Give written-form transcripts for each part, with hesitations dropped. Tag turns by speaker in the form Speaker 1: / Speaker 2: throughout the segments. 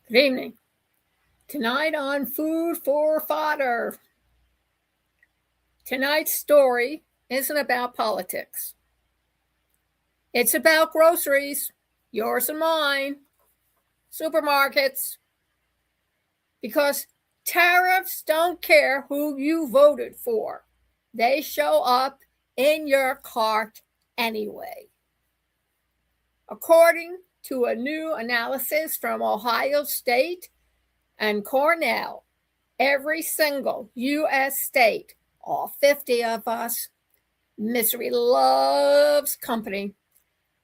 Speaker 1: Good evening. Tonight on Food for Fodder. Tonight's story isn't about politics. It's about groceries, yours and mine, supermarkets, because tariffs don't care who you voted for. They show up in your cart anyway. According to a new analysis from Ohio State and Cornell, every single U.S. state, all 50 of us, misery loves company,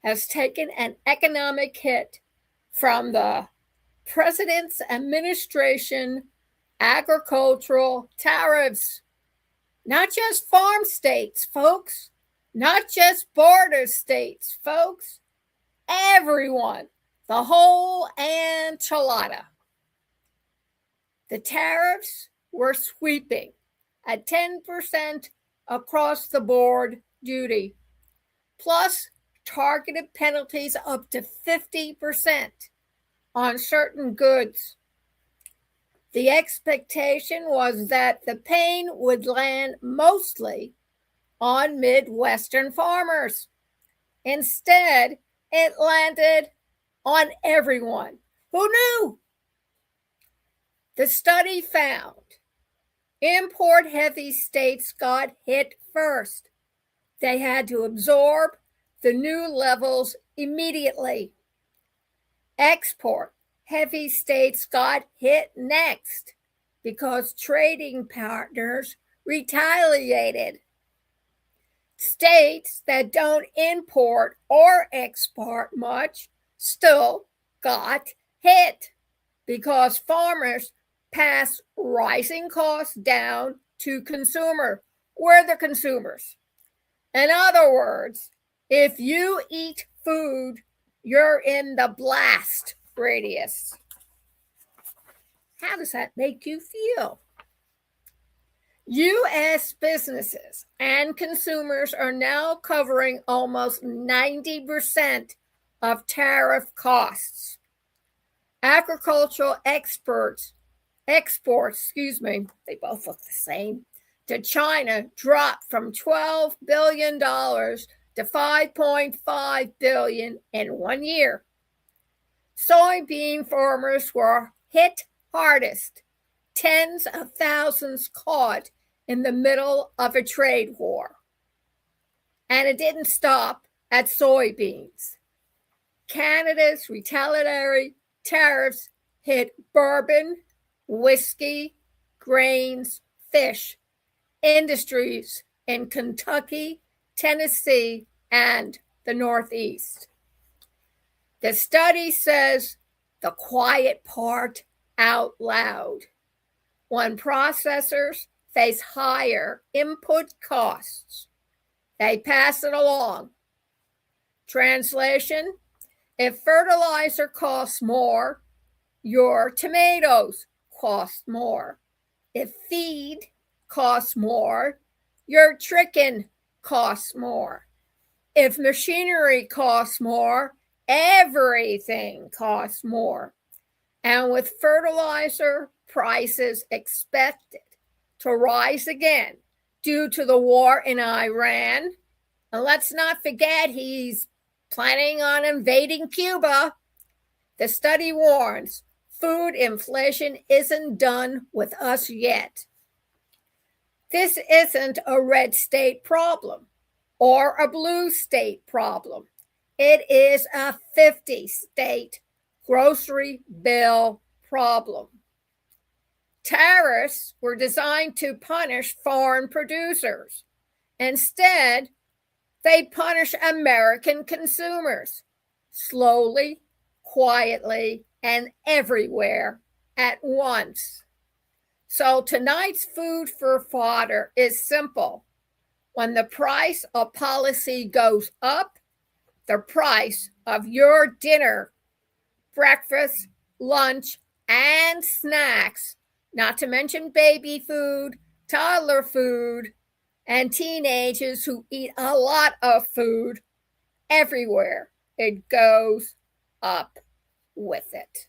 Speaker 1: has taken an economic hit from the President's administration agricultural tariffs. Not just farm states, folks. Not just border states, folks. Everyone. The whole enchilada. The tariffs were sweeping at 10% across the board duty, plus targeted penalties up to 50% on certain goods. The expectation was that the pain would land mostly on Midwestern farmers. Instead, it landed on everyone. Who knew? The study found import-heavy states got hit first. They had to absorb the new levels immediately. Export-heavy states got hit next because trading partners retaliated. States that don't import or export much still got hit because farmers pass rising costs down to consumer. We're the consumers. In other words, if you eat food, you're in the blast radius. How does that make you feel? U.S. businesses and consumers are now covering almost 90% of tariff costs. Agricultural exports, they both look the same, to China dropped from $12 billion to $5.5 billion in 1 year. Soybean farmers were hit hardest, tens of thousands caught in the middle of a trade war. And it didn't stop at soybeans. Canada's retaliatory tariffs hit bourbon, whiskey, grains, fish, industries in Kentucky, Tennessee, and the Northeast. The study says the quiet part out loud. When processors face higher input costs, they pass it along. Translation: if fertilizer costs more, your tomatoes cost more. If feed costs more, your chicken costs more. If machinery costs more, everything costs more. And with fertilizer prices expected to rise again due to the war in Iran, and let's not forget he's planning on invading Cuba, the study warns food inflation isn't done with us yet. This isn't a red state problem or a blue state problem. It is a 50-state grocery bill problem. Tariffs were designed to punish foreign producers. Instead, they punish American consumers slowly, quietly, and everywhere at once. So tonight's food for fodder is simple. When the price of policy goes up, the price of your dinner, breakfast, lunch, and snacks, not to mention baby food, toddler food, and teenagers who eat a lot of food, everywhere it goes up with it.